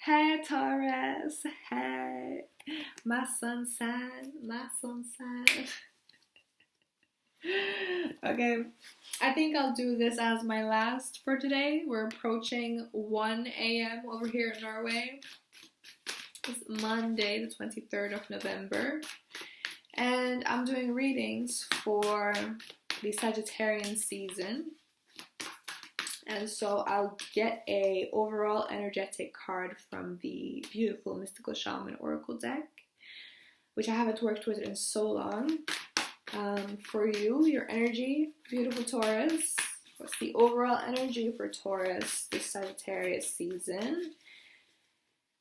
Hey Taurus, hey, my sunshine, my sunshine. Okay, I think I'll do this as my last for today. We're approaching 1 a.m. over here in Norway. It's Monday, the 23rd of November, and I'm doing readings for the Sagittarian season. And so I'll get a overall energetic card from the beautiful Mystical Shaman Oracle deck, which I haven't worked with in so long. For you, your energy, beautiful Taurus. What's the overall energy for Taurus this Sagittarius season?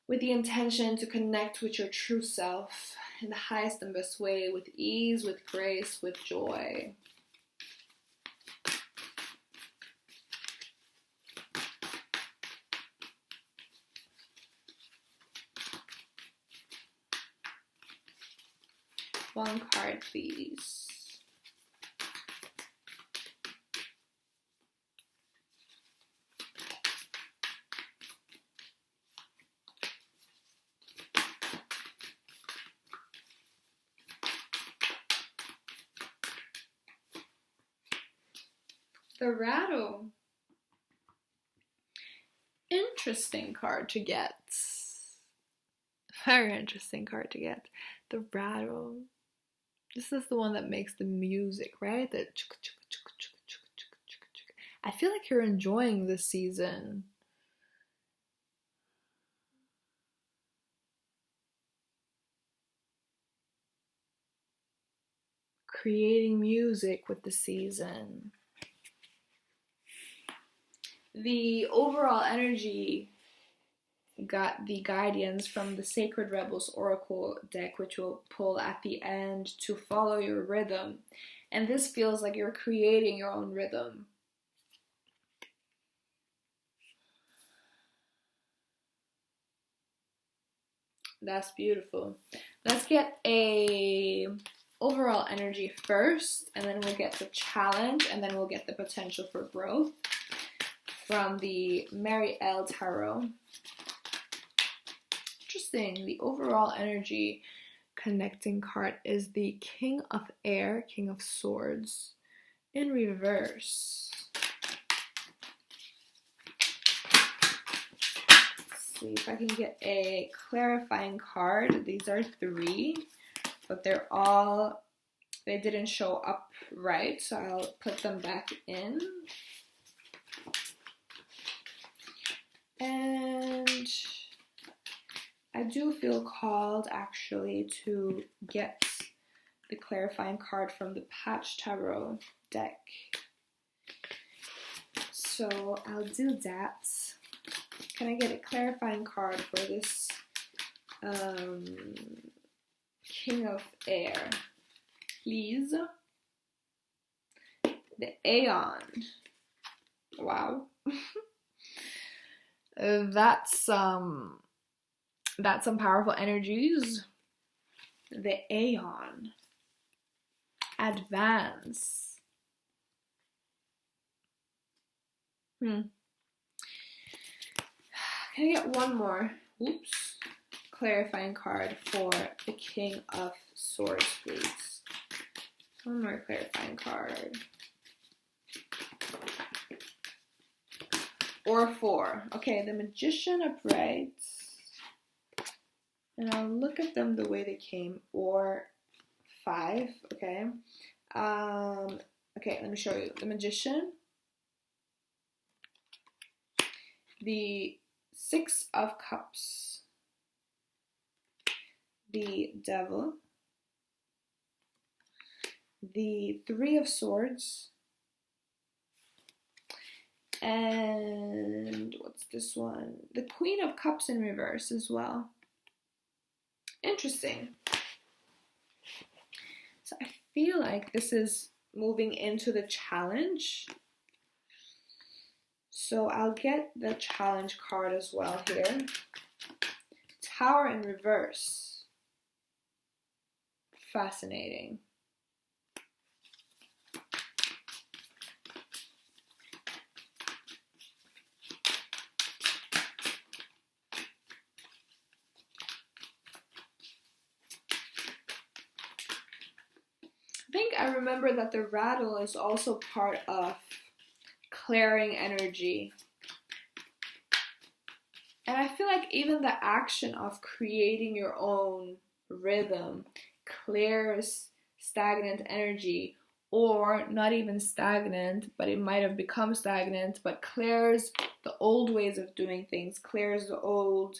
With the intention to connect with your true self in the highest and best way, with ease, with grace, with joy. One card, please. The Rattle. Interesting card to get. Very interesting card to get. The Rattle. This is the one that makes the music, right? The I feel like you're enjoying this season. Creating music with the season. The overall energy got the guidance from the Sacred Rebels Oracle deck, which we'll pull at the end, to follow your rhythm. And this feels like you're creating your own rhythm. That's beautiful. Let's get a overall energy first, and then we'll get the challenge, and then we'll get the potential for growth from the Marcela Tarot. Interesting. The overall energy connecting card is the King of Air, King of Swords, in reverse. Let's see if I can get a clarifying card. These are 3, but they didn't show up right, so I'll put them back in. And I do feel called actually to get the clarifying card from the Patch Tarot deck. So I'll do that. Can I get a clarifying card for this King of Air, please? The Aeon. Wow. That's some powerful energies. The Aeon. Advance. Can I get one more? Oops. Clarifying card for the King of Swords, please. One more clarifying card. Or 4. Okay, the Magician upright. And I'll look at them the way they came. Or 5, okay. Okay, let me show you. The Magician. The 6 of Cups. The Devil. The 3 of Swords. And what's this one? The Queen of Cups in reverse as well. Interesting. So I feel like this is moving into the challenge. So I'll get the challenge card as well here. Tower in reverse. Fascinating. I remember that the rattle is also part of clearing energy. And I feel like even the action of creating your own rhythm clears stagnant energy, or not even stagnant, but it might have become stagnant, but clears the old ways of doing things, clears the old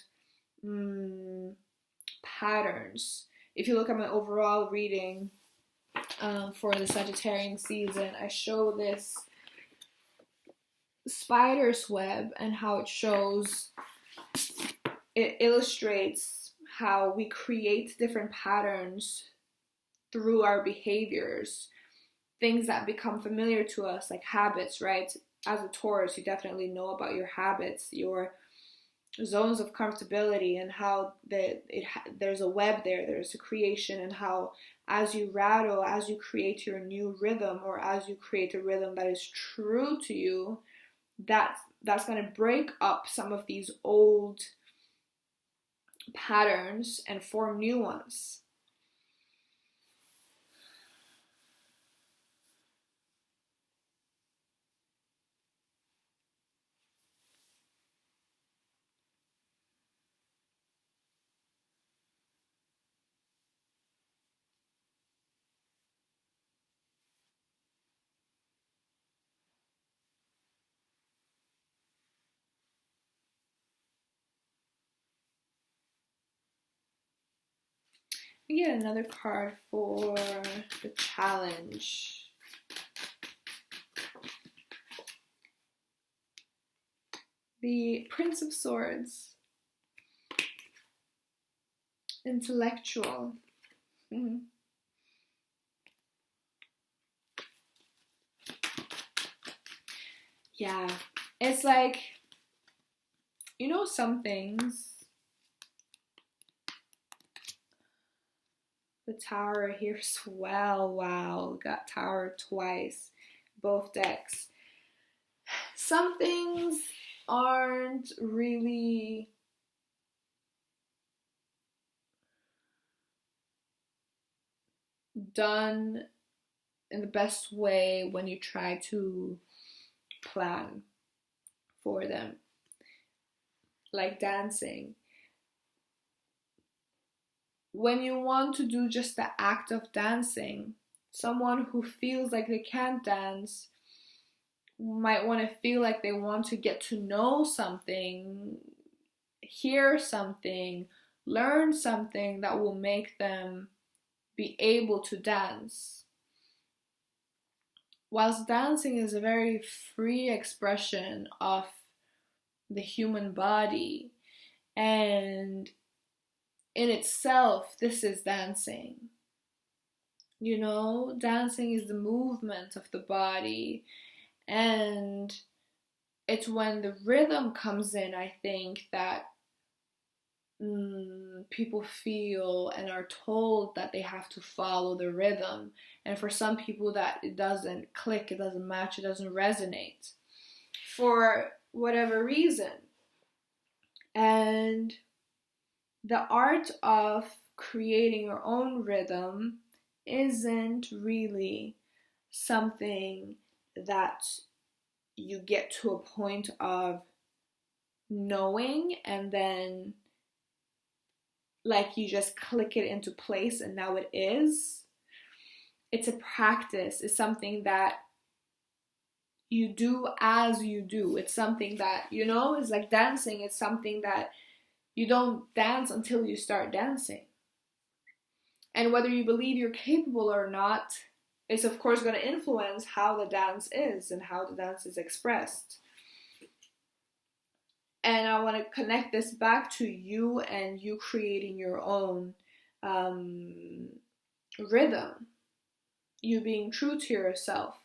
patterns. If you look at my overall reading for the Sagittarian season, I show this spider's web and how it illustrates how we create different patterns through our behaviors, things that become familiar to us, like habits, right? As a Taurus, you definitely know about your habits, your zones of comfortability, and how there's a web there, there's a creation, and how as you rattle, as you create your new rhythm, or as you create a rhythm that is true to you, that's going to break up some of these old patterns and form new ones. We get another card for the challenge. The Prince of Swords. Intellectual. Yeah, it's like, you know, some things. The Tower here as well. Wow, got Tower twice, both decks. Some things aren't really done in the best way when you try to plan for them. Like dancing. When you want to do just the act of dancing, someone who feels like they can't dance might want to feel like they want to get to know something, hear something, learn something that will make them be able to dance. Whilst dancing is a very free expression of the human body, and in itself, this is dancing. You know, dancing is the movement of the body, and it's when the rhythm comes in, I think, that people feel and are told that they have to follow the rhythm. And for some people that it doesn't click, it doesn't match, it doesn't resonate for whatever reason. And the art of creating your own rhythm isn't really something that you get to a point of knowing and then like you just click it into place and now it is. It's a practice. It's something that you do as you do. It's something that, you know, it's like dancing. It's something that you don't dance until you start dancing. And whether you believe you're capable or not, it's of course going to influence how the dance is and how the dance is expressed. And I want to connect this back to you and you creating your own rhythm. You being true to yourself.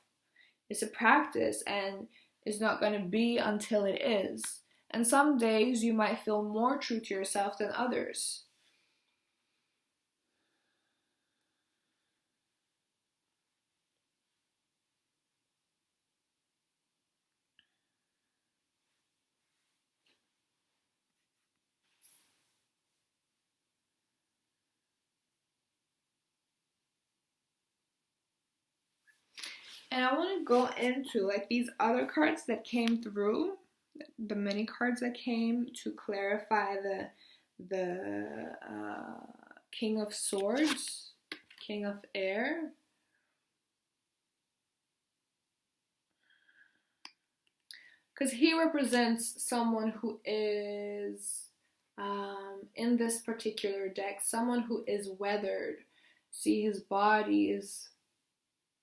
It's a practice and it's not going to be until it is. And some days you might feel more true to yourself than others. And I want to go into like these other cards that came through, the mini cards that came to clarify the King of Swords, King of Air. Because he represents someone who is, in this particular deck, someone who is weathered. See, his body is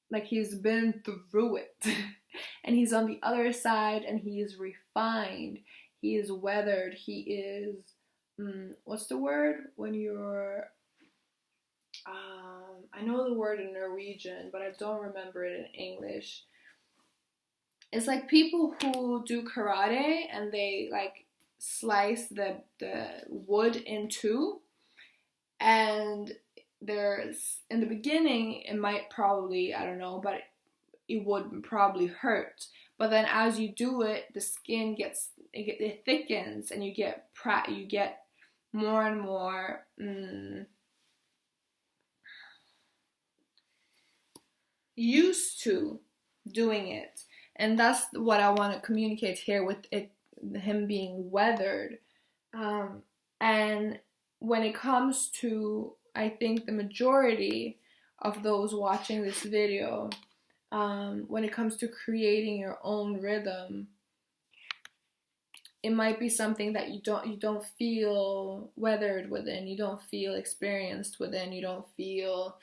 like he's been through it. And he's on the other side and he is refined. He is weathered. He is, what's the word? When you're, I know the word in Norwegian, but I don't remember it in English. It's like people who do karate and they like slice the wood in two, and there's, in the beginning it might probably, I don't know, but it would probably hurt. But then as you do it, the skin it thickens, and you get more and more used to doing it. And that's what I want to communicate here with him being weathered. And when it comes to, I think, the majority of those watching this video, when it comes to creating your own rhythm, it might be something that you don't feel weathered within, you don't feel experienced within, you don't feel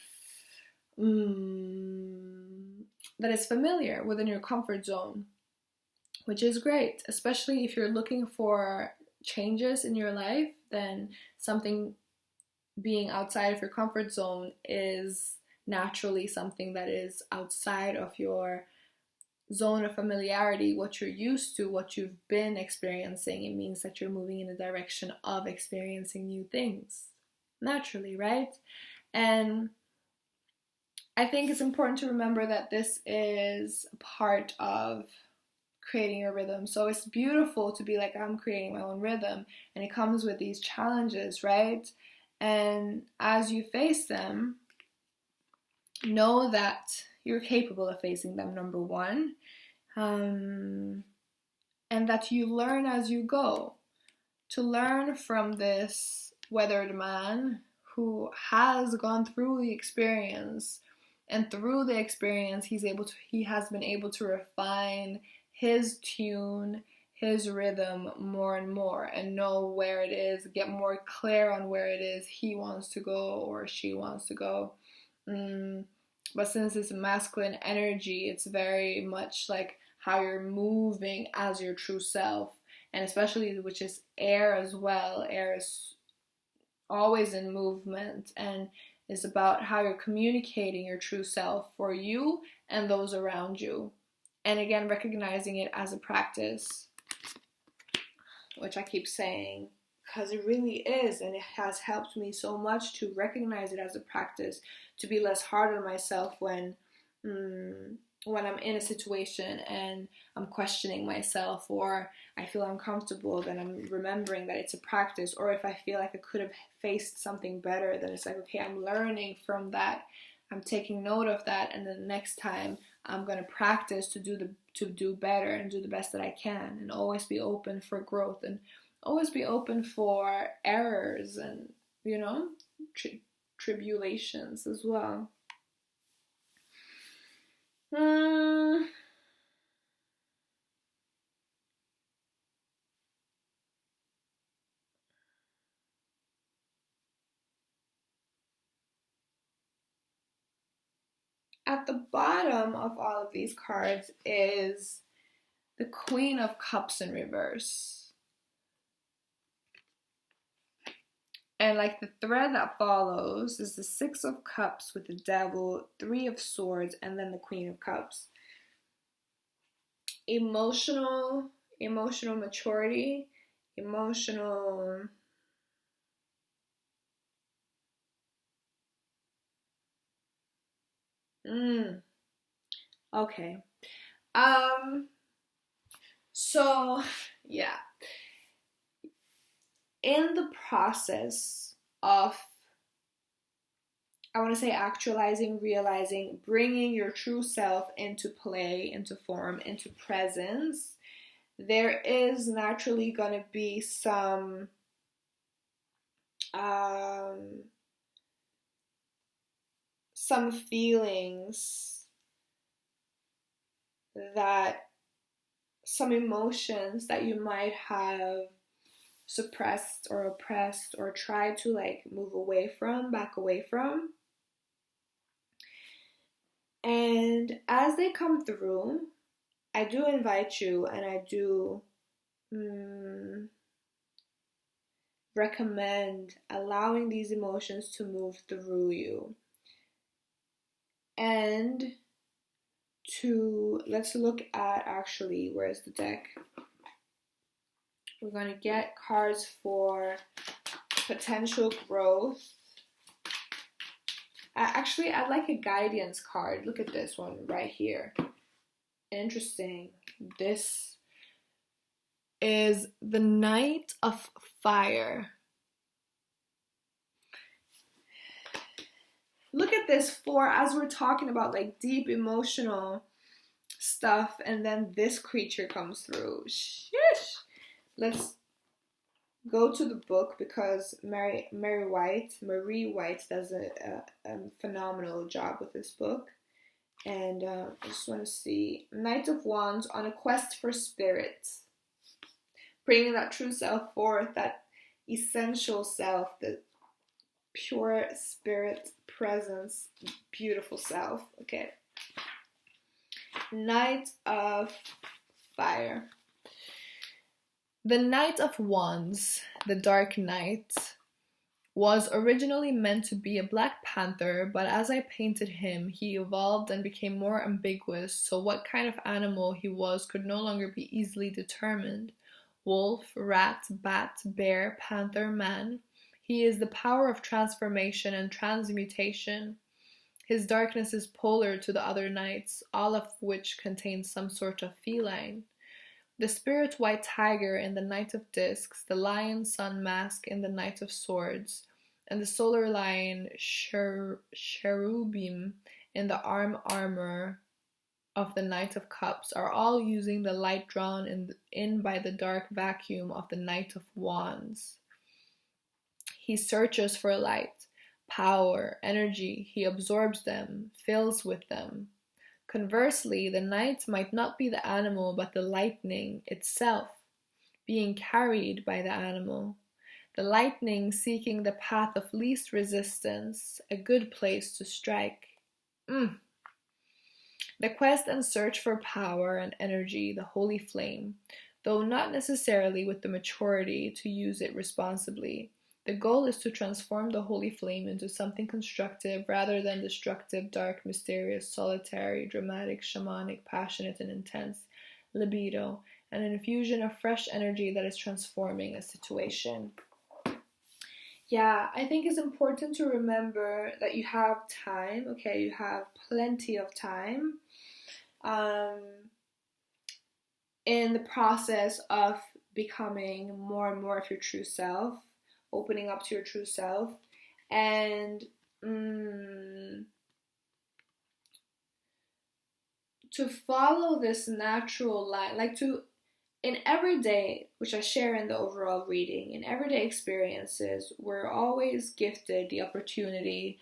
that is familiar within your comfort zone, which is great, especially if you're looking for changes in your life. Then something being outside of your comfort zone is naturally something that is outside of your zone of familiarity, what you're used to, what you've been experiencing. It means that you're moving in the direction of experiencing new things naturally, right? And I think it's important to remember that this is part of creating your rhythm. So it's beautiful to be like, I'm creating my own rhythm, and it comes with these challenges, right? And as you face them, know that you're capable of facing them, number one, and that you learn as you go. To learn from this weathered man who has gone through the experience, and through the experience he has been able to refine his tune, his rhythm more and more, and know where it is, get more clear on where it is he wants to go or she wants to go. But since it's masculine energy, it's very much like how you're moving as your true self, and especially, which is air as well. Air is always in movement, and is about how you're communicating your true self for you and those around you. And again, recognizing it as a practice, which I keep saying, because it really is, and it has helped me so much to recognize it as a practice, to be less hard on myself when I'm in a situation and I'm questioning myself, or I feel uncomfortable, then I'm remembering that it's a practice. Or if I feel like I could have faced something better, then it's like, okay, I'm learning from that, I'm taking note of that, and then the next time I'm going to practice to do better and do the best that I can, and always be open for growth, and always be open for errors and, tribulations as well. At the bottom of all of these cards is the Queen of Cups in reverse. And like the thread that follows is the Six of Cups with the Devil, Three of Swords, and then the Queen of Cups. Emotional maturity, okay. So, yeah. In the process of I want to say actualizing, realizing, bringing your true self into play, into form, into presence, there is naturally going to be some feelings, that some emotions that you might have suppressed or oppressed or tried to like move away from, back away from. And as they come through, I do invite you, and I do recommend allowing these emotions to move through you. And let's look at, actually, where's the deck? We're going to get cards for potential growth. I'd like a guidance card. Look at this one right here. Interesting. This is the Knight of Fire. Look at this as we're talking about like deep emotional stuff, and then this creature comes through. Sheesh. Let's go to the book, because Marie White does a phenomenal job with this book. And I just want to see Knight of Wands on a quest for spirit, bringing that true self forth, that essential self, the pure spirit presence, beautiful self. Okay. Knight of Fire. The Knight of Wands, the Dark Knight, was originally meant to be a Black Panther, but as I painted him, he evolved and became more ambiguous, so what kind of animal he was could no longer be easily determined. Wolf, rat, bat, bear, panther, man. He is the power of transformation and transmutation. His darkness is polar to the other knights, all of which contain some sort of feline. The spirit white tiger in the Knight of Discs, the lion sun mask in the Knight of Swords, and the solar lion cherubim in the armor of the Knight of Cups are all using the light drawn in by the dark vacuum of the Knight of Wands. He searches for light, power, energy. He absorbs them, fills with them. Conversely, the knight might not be the animal, but the lightning itself, being carried by the animal. The lightning seeking the path of least resistance, a good place to strike. The quest and search for power and energy, the holy flame, though not necessarily with the maturity to use it responsibly. The goal is to transform the holy flame into something constructive rather than destructive, dark, mysterious, solitary, dramatic, shamanic, passionate, and intense, libido, and an infusion of fresh energy that is transforming a situation. Yeah, I think it's important to remember that you have time, okay? You have plenty of time in the process of becoming more and more of your true self, opening up to your true self, and to follow this natural line, like to, in everyday, which I share in the overall reading, in everyday experiences, we're always gifted the opportunity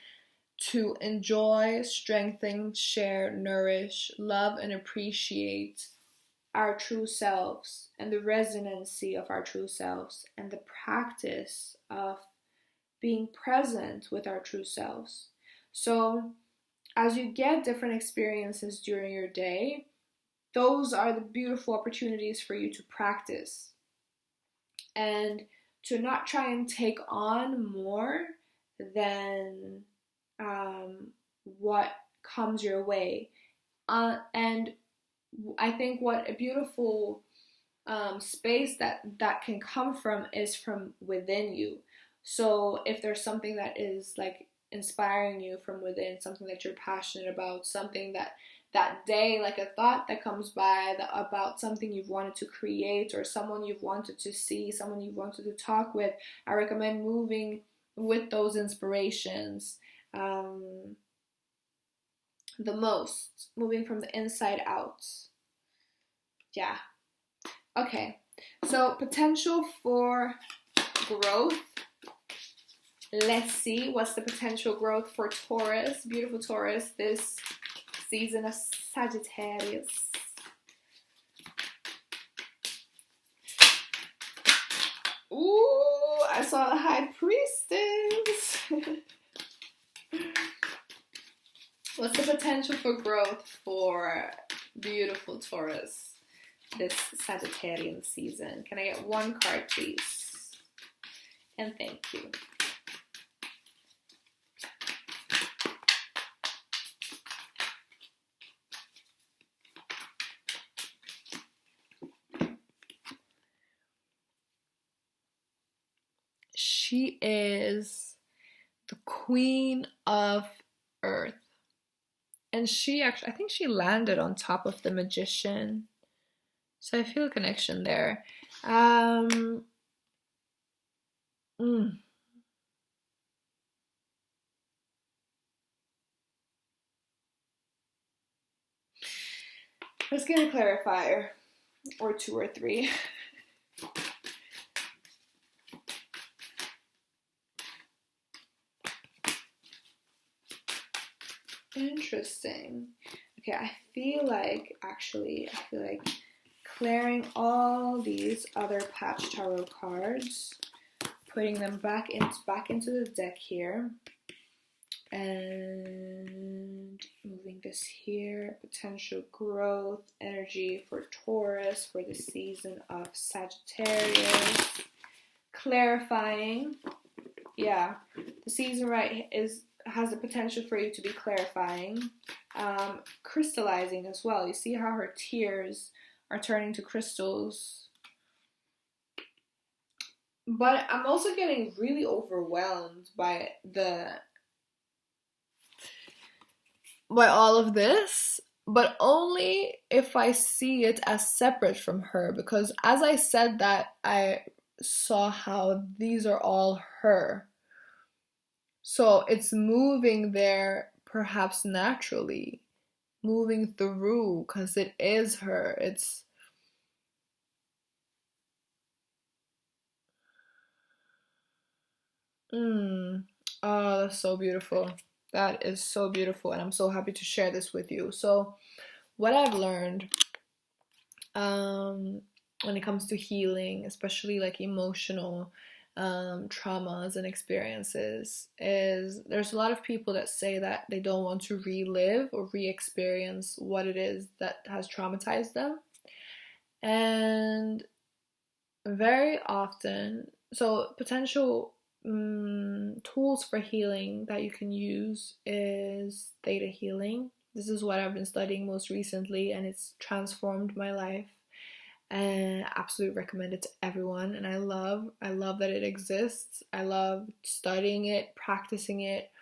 to enjoy, strengthen, share, nourish, love, and appreciate our true selves and the resonancy of our true selves and the practice of being present with our true selves. So as you get different experiences during your day, those are the beautiful opportunities for you to practice and to not try and take on more than what comes your way. And I think what a beautiful space that can come from is from within you. So if there's something that is like inspiring you from within, something that you're passionate about, something that day, like a thought that comes by about something you've wanted to create or someone you've wanted to see, someone you've wanted to talk with, I recommend moving with those inspirations. the most, moving from the inside out. Yeah. Okay, so potential for growth. Let's see what's the potential growth for Taurus, beautiful Taurus, this season of Sagittarius. Ooh, I saw the High Priestess. What's the potential for growth for beautiful Taurus this Sagittarian season? Can I get one card, please? And thank you. She is the Queen of Earth. And she actually, I think she landed on top of the Magician. So I feel a connection there. Let's get a clarifier. Or 2 or 3. Interesting. Okay, I feel like clearing all these other patch tarot cards, putting them back into the deck here, and moving this here. Potential growth energy for Taurus for the season of Sagittarius. Clarifying. Yeah, the season has the potential for you to be clarifying, crystallizing as well. You see how her tears are turning to crystals. But I'm also getting really overwhelmed by all of this, but only if I see it as separate from her, because as I said that, I saw how these are all her. So it's moving there perhaps naturally, moving through, because it is her. It's oh, that's so beautiful. That is so beautiful, and I'm so happy to share this with you. So what I've learned when it comes to healing, especially like emotional traumas and experiences, is there's a lot of people that say that they don't want to relive or re-experience what it is that has traumatized them. And very often, so potential tools for healing that you can use is Theta healing. This is what I've been studying most recently, and it's transformed my life. And I absolutely recommend it to everyone. And I love that it exists. I love studying it, practicing it,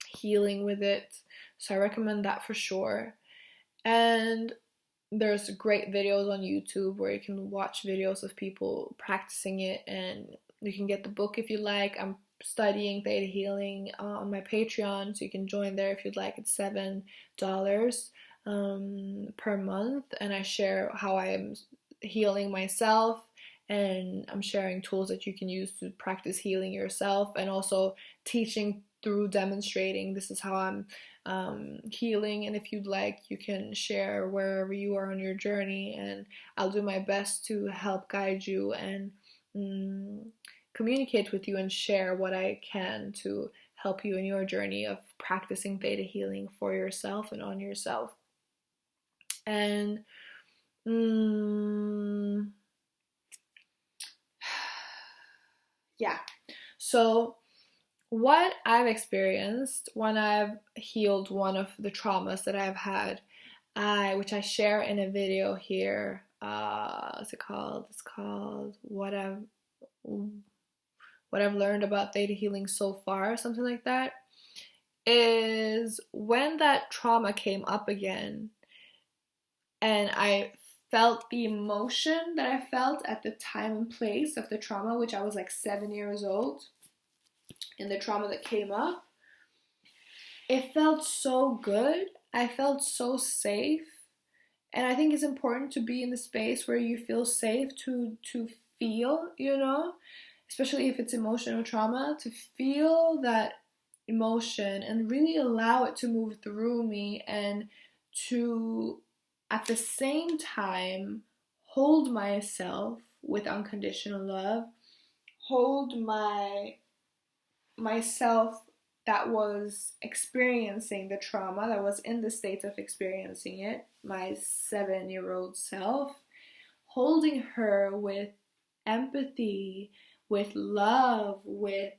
healing with it. So I recommend that for sure. And there's great videos on YouTube where you can watch videos of people practicing it, and you can get the book if you like. I'm studying Theta healing on my Patreon, so you can join there if you'd like. It's $7 per month, and I share how I am healing myself, and I'm sharing tools that you can use to practice healing yourself, and also teaching through demonstrating this is how I'm healing. And if you'd like, you can share wherever you are on your journey, and I'll do my best to help guide you and communicate with you and share what I can to help you in your journey of practicing Theta healing for yourself and on yourself. And yeah, so what I've experienced when I've healed one of the traumas that I've had, which I share in a video here, what's it called? It's called what I've learned about Theta healing so far, something like that, is when that trauma came up again, and I felt the emotion that I felt at the time and place of the trauma, which I was like 7 years old. in the trauma that came up, it felt so good. I felt so safe. And I think it's important to be in the space where you feel safe to feel, you know, especially if it's emotional trauma, to feel that emotion and really allow it to move through me, and to at the same time hold myself with unconditional love, hold myself that was experiencing the trauma, that was in the state of experiencing it, my 7-year-old self, holding her with empathy, with love, with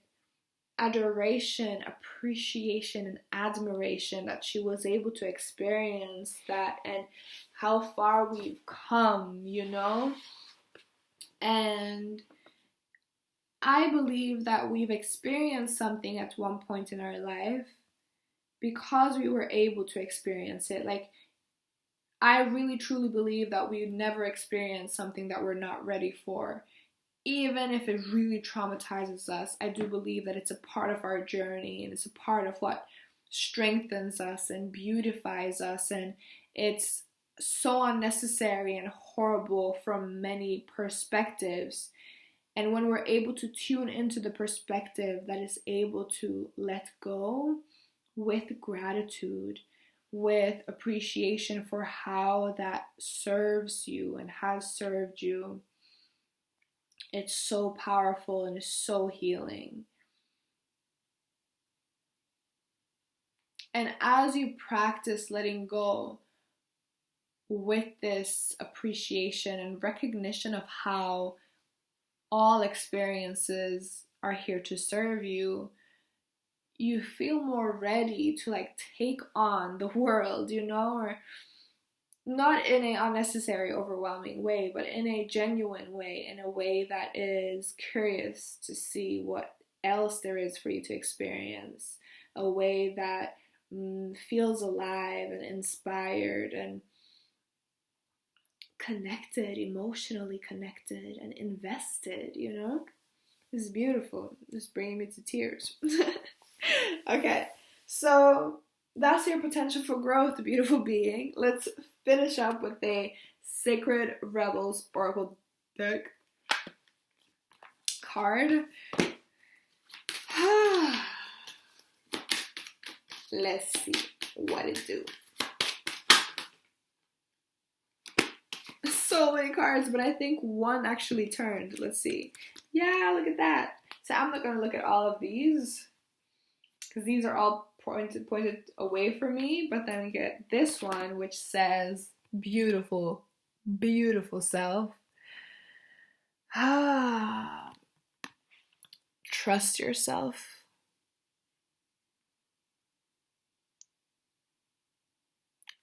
adoration, appreciation, and admiration that she was able to experience that, and how far we've come, you know? And I believe that we've experienced something at one point in our life because we were able to experience it. Like, I really truly believe that we would never experience something that we're not ready for. Even if it really traumatizes us, I do believe that it's a part of our journey, and it's a part of what strengthens us and beautifies us, and it's so unnecessary and horrible from many perspectives. And when we're able to tune into the perspective that is able to let go with gratitude, with appreciation for how that serves you and has served you, it's so powerful and it's so healing. And as you practice letting go with this appreciation and recognition of how all experiences are here to serve you, you feel more ready to like take on the world, you know, or not in an unnecessary, overwhelming way, but in a genuine way, in a way that is curious to see what else there is for you to experience, a way that feels alive and inspired and connected, emotionally connected and invested, you know? This is beautiful. It's bringing me to tears. Okay, so that's your potential for growth, beautiful being. Let's finish up with a Sacred Rebels Oracle deck card. Let's see what it do. So many cards, but I think one actually turned. Let's see. Yeah, look at that. So I'm not going to look at all of these because these are all pointed away from me, but then we get this one which says beautiful, beautiful self. Trust yourself.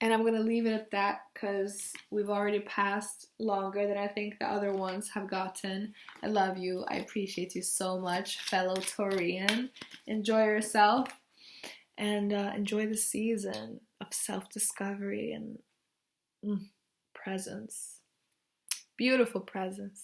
And I'm going to leave it at that because we've already passed longer than I think the other ones have gotten. I love you. I appreciate you so much, fellow Taurian. Enjoy yourself and enjoy the season of self-discovery and presence. Beautiful presence.